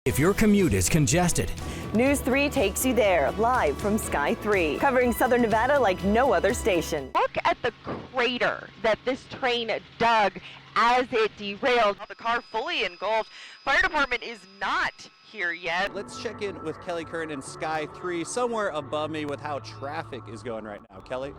If your commute is congested, News 3 takes you there, live from Sky 3, covering Southern Nevada like no other station. Look at the crater that this train dug as it derailed. The car fully engulfed. Fire department is not here yet. Let's check in with Kelly Curran in Sky 3, somewhere above me with how traffic is going right now. Kelly?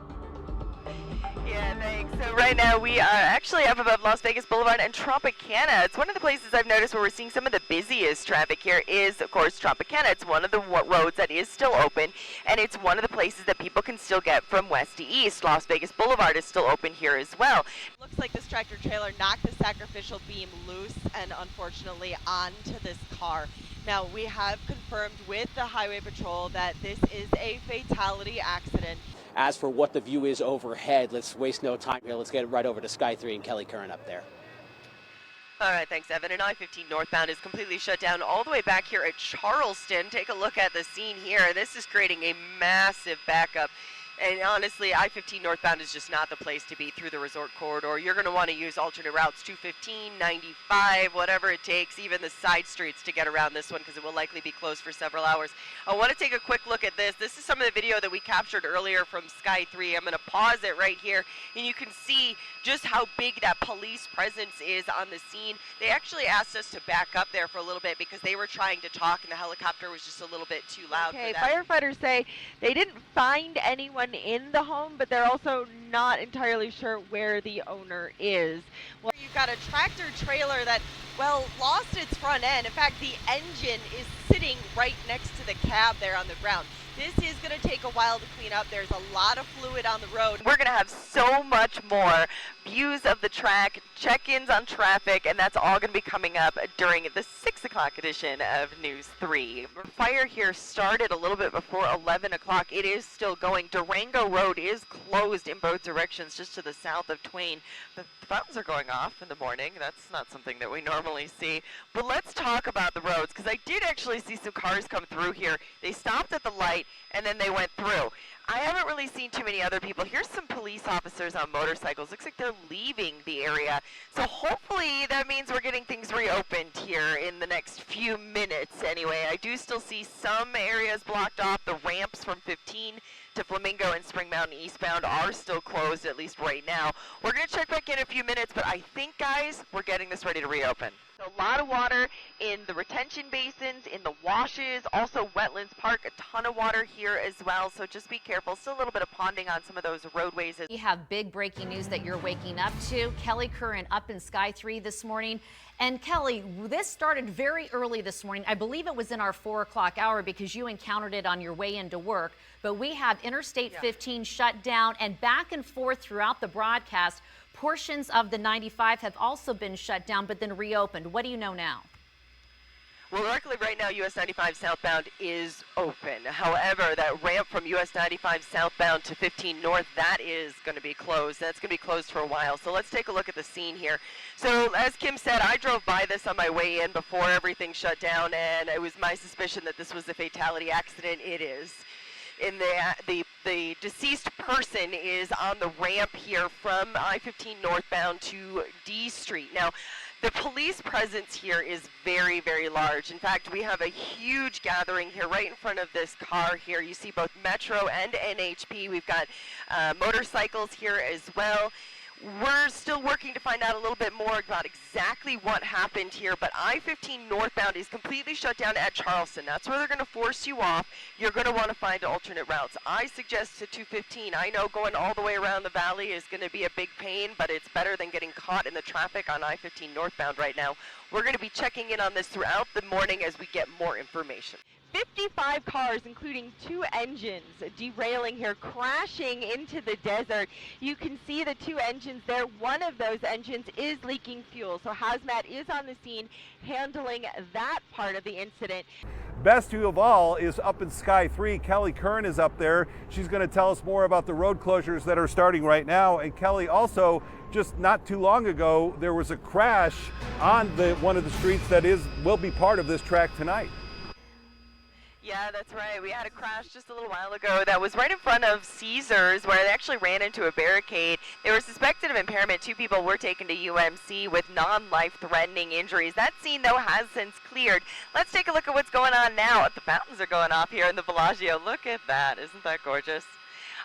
Yeah, thanks. So right now we are actually up above Las Vegas Boulevard and Tropicana. It's one of the places I've noticed where we're seeing some of the busiest traffic here is, of course, Tropicana. It's one of the roads that is still open, and it's one of the places that people can still get from west to east. Las Vegas Boulevard is still open here as well. Looks like this tractor trailer knocked the sacrificial beam loose and unfortunately onto this car. Now, we have confirmed with the Highway Patrol that this is a fatality accident. As for what the view is overhead, let's waste no time here. Let's get right over to Sky 3 and Kelly Curran up there. All right, thanks, Evan. And I-15 northbound is completely shut down all the way back here at Charleston. Take a look at the scene here. This is creating a massive backup. And honestly, I-15 northbound is just not the place to be through the resort corridor. You're going to want to use alternate routes, 215, 95, whatever it takes, even the side streets to get around this one because it will likely be closed for several hours. I want to take a quick look at this. This is some of the video that we captured earlier from Sky 3. I'm going to pause it right here, and you can see just how big that police presence is on the scene. They actually asked us to back up there for a little bit because they were trying to talk, and the helicopter was just a little bit too loud for that. Firefighters say they didn't find anyone in the home, but they're also not entirely sure where the owner is. Well, you've got a tractor trailer that, well, lost its front end. In fact, the engine is sitting right next to the cab there on the ground. This is going to take a while to clean up. There's a lot of fluid on the road. We're going to have so much more views of the track, check-ins on traffic, and that's all going to be coming up during the 6 o'clock edition of News 3. Fire here started a little bit before 11 o'clock. It is still going. Durango Road is closed in both directions just to the south of Twain. The fountains are going off in the morning. That's not something that we normally see. But let's talk about the roads, because I did actually see some cars come through here. They stopped at the light, and then they went through. I haven't really seen too many other people. Here's some police officers on motorcycles. Looks like they're leaving the area. So hopefully that means we're getting things reopened here in the next few minutes anyway. I do still see some areas blocked off. The ramps from 15 to Flamingo and Spring Mountain eastbound are still closed, at least right now. We're going to check back in a few minutes, but I think, guys, we're getting this ready to reopen. So a lot of water in the retention basins, in the washes, also Wetlands Park, a ton of water here as well, so just be careful. Still a little bit of ponding on some of those roadways. We have big breaking news that you're waking up to. Kelly Curran up in Sky 3 this morning. And Kelly, this started very early this morning. I believe it was in our 4 o'clock hour because you encountered it on your way into work. But we have Interstate 15 shut down, and back and forth throughout the broadcast, portions of the 95 have also been shut down but then reopened. What do you know now? Well, luckily right now US 95 southbound is open. However, that ramp from US 95 southbound to 15 north, that is going to be closed. That's going to be closed for a while. So let's take a look at the scene here. So as Kim said, I drove by this on my way in before everything shut down, and it was my suspicion that this was a fatality accident. It is. In the deceased person is on the ramp here from I-15 northbound to D Street. Now, the police presence here is very, very large. In fact, we have a huge gathering here right in front of this car here. You see both Metro and NHP. We've got motorcycles here as well. We're still working to find out a little bit more about exactly what happened here, but I-15 northbound is completely shut down at Charleston. That's where they're going to force you off. You're going to want to find alternate routes. I suggest to 215. I know going all the way around the valley is going to be a big pain, but it's better than getting caught in the traffic on I-15 northbound right now. We're going to be checking in on this throughout the morning as we get more information. 55 cars, including 2 engines, derailing here, crashing into the desert. You can see the 2 engines there. One of those engines is leaking fuel. So Hazmat is on the scene handling that part of the incident. Best view of all is up in Sky 3. Kelly Curran is up there. She's going to tell us more about the road closures that are starting right now. And Kelly, also, just not too long ago, there was a crash on one of the streets that will be part of this track tonight. Yeah, that's right. We had a crash just a little while ago that was right in front of Caesars where they actually ran into a barricade. They were suspected of impairment. 2 people were taken to UMC with non-life-threatening injuries. That scene, though, has since cleared. Let's take a look at what's going on now. The fountains are going off here in the Bellagio. Look at that. Isn't that gorgeous?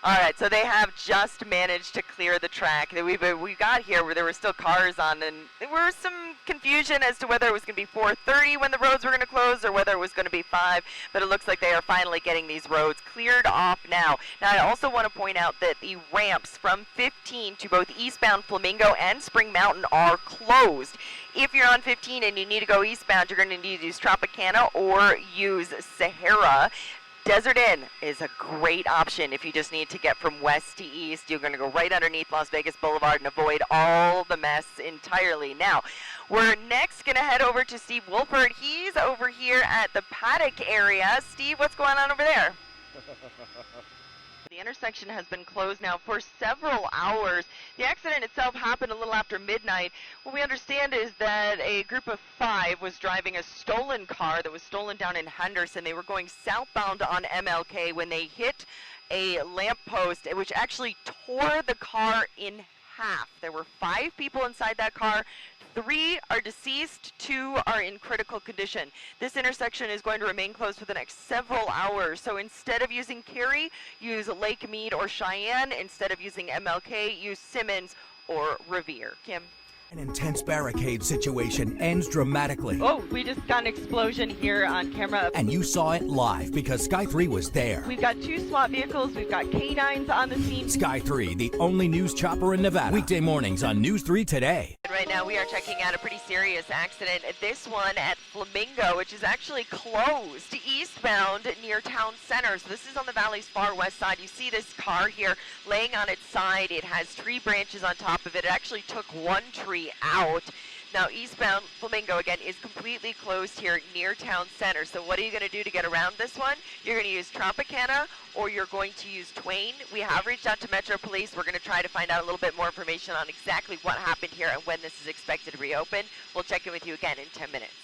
All right, so they have just managed to clear the track. We got here where there were still cars on, and there was some confusion as to whether it was going to be 4:30 when the roads were going to close or whether it was going to be 5, but it looks like they are finally getting these roads cleared off now. Now, I also want to point out that the ramps from 15 to both eastbound Flamingo and Spring Mountain are closed. If you're on 15 and you need to go eastbound, you're going to need to use Tropicana or use Sahara. Desert Inn is a great option if you just need to get from west to east. You're going to go right underneath Las Vegas Boulevard and avoid all the mess entirely. Now, we're next going to head over to Steve Wolford. He's over here at the Paddock area. Steve, what's going on over there? The intersection has been closed now for several hours. The accident itself happened a little after midnight. What we understand is that a group of 5 was driving a stolen car that was stolen down in Henderson. They were going southbound on MLK when they hit a lamppost, which actually tore the car in half. There were 5 people inside that car. 3 are deceased, 2 are in critical condition. This intersection is going to remain closed for the next several hours. So instead of using Cary, use Lake Mead or Cheyenne. Instead of using MLK, use Simmons or Revere. Kim? An intense barricade situation ends dramatically. Oh, we just got an explosion here on camera. And you saw it live because Sky 3 was there. We've got 2 SWAT vehicles. We've got canines on the scene. Sky 3, the only news chopper in Nevada. Weekday mornings on News 3 Today. Right now we are checking out a pretty serious accident. This one at Flamingo, which is actually closed eastbound near Town Center. So this is on the valley's far west side. You see this car here laying on its side. It has tree branches on top of it. It actually took one tree out. Now, eastbound Flamingo, again, is completely closed here near Town Center. So what are you going to do to get around this one? You're going to use Tropicana or you're going to use Twain. We have reached out to Metro Police. We're going to try to find out a little bit more information on exactly what happened here and when this is expected to reopen. We'll check in with you again in 10 minutes.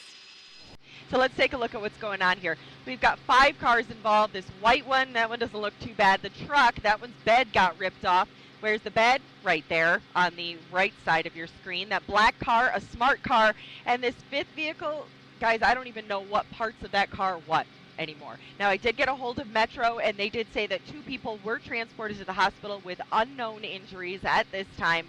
So let's take a look at what's going on here. We've got 5 cars involved. This white one, that one doesn't look too bad. The truck, that one's bed got ripped off. Where's the bed? Right there on the right side of your screen. That black car, a smart car, and this 5th vehicle, guys, I don't even know what parts of that car are what anymore. Now, I did get a hold of Metro, and they did say that 2 people were transported to the hospital with unknown injuries at this time.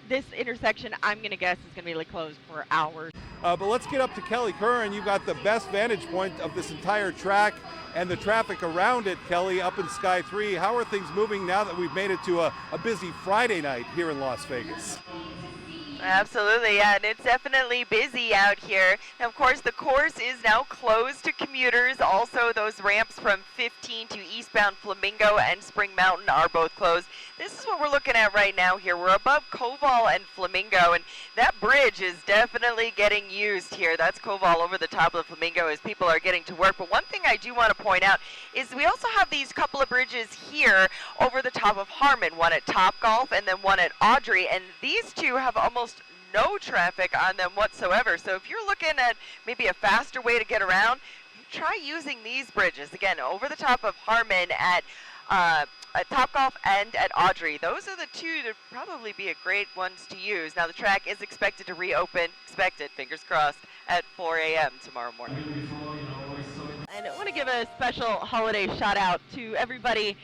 This intersection, I'm going to guess, is going to be closed for hours. But let's get up to Kelly Curran. You've got the best vantage point of this entire track and the traffic around it, Kelly, up in Sky 3. How are things moving now that we've made it to a busy Friday night here in Las Vegas? Absolutely, yeah, and it's definitely busy out here. Now, of course, the course is now closed to commuters. Also, those ramps from 15 to eastbound Flamingo and Spring Mountain are both closed. This is what we're looking at right now here. We're above Koval and Flamingo, and that bridge is definitely getting used here. That's Koval over the top of the Flamingo as people are getting to work. But one thing I do want to point out is we also have these couple of bridges here over the top of Harmon, one at Topgolf and then one at Audrey, and these two have almost no traffic on them whatsoever. So if you're looking at maybe a faster way to get around, try using these bridges. Again, over the top of Harmon at Topgolf and at Audrey. Those are the 2 to probably be a great ones to use. Now, the track is expected to reopen, fingers crossed, at 4 a.m. tomorrow morning. And I want to give a special holiday shout out to everybody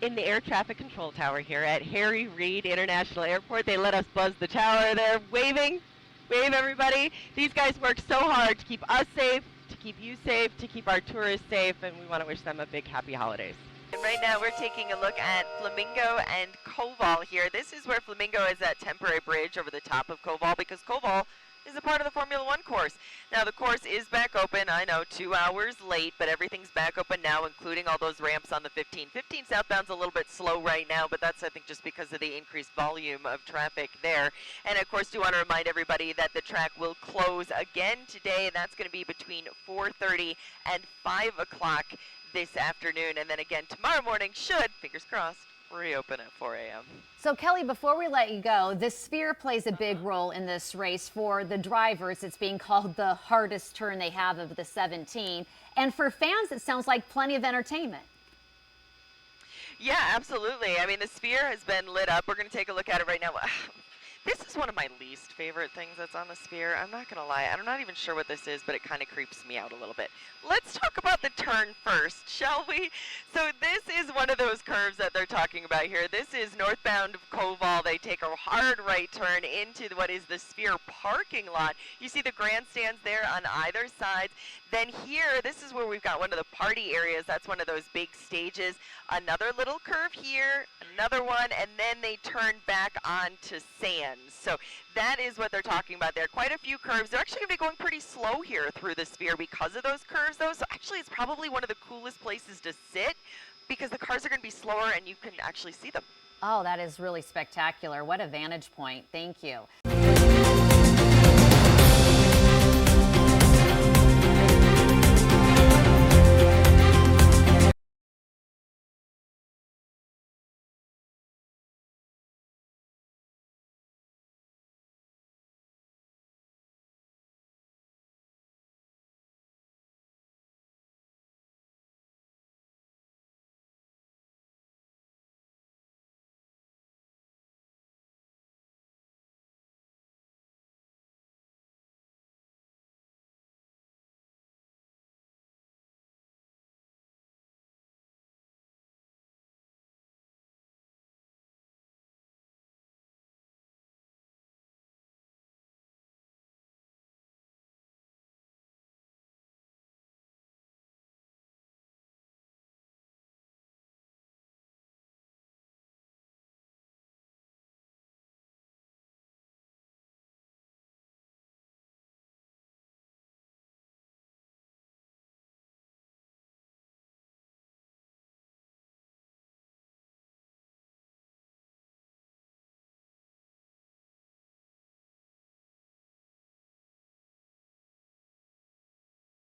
in the air traffic control tower here at Harry Reid International Airport. They let us buzz the tower. They're waving. Wave, everybody. These guys work so hard to keep us safe, to keep you safe, to keep our tourists safe, and we want to wish them a big happy holidays. And right now we're taking a look at Flamingo and Koval here. This is where Flamingo is that temporary bridge over the top of Koval because Koval is a part of the Formula One course. Now, the course is back open. I know, 2 hours late, but everything's back open now, including all those ramps on the 15. 15 southbound's a little bit slow right now, but that's, I think, just because of the increased volume of traffic there. And, of course, do want to remind everybody that the track will close again today, and that's going to be between 4:30 and 5 o'clock this afternoon. And then again tomorrow morning should, fingers crossed, reopen at 4 a.m. So, Kelly, before we let you go, the Sphere plays a big role in this race. For the drivers, it's being called the hardest turn they have of the 17. And for fans, it sounds like plenty of entertainment. Yeah, absolutely. I mean, the Sphere has been lit up. We're going to take a look at it right now. This is one of my least favorite things that's on the Sphere. I'm not going to lie. I'm not even sure what this is, but it kind of creeps me out a little bit. Let's talk about the turn first, shall we? So this is one of those curves that they're talking about here. This is northbound of Koval. They take a hard right turn into what is the Sphere parking lot. You see the grandstands there on either side. Then here, this is where we've got one of the party areas. That's one of those big stages. Another little curve here, another one, and then they turn back onto sand. So that is what they're talking about there. Quite a few curves. They're actually going to be going pretty slow here through the Sphere because of those curves, though. So actually, it's probably one of the coolest places to sit because the cars are going to be slower and you can actually see them. Oh, that is really spectacular. What a vantage point. Thank you.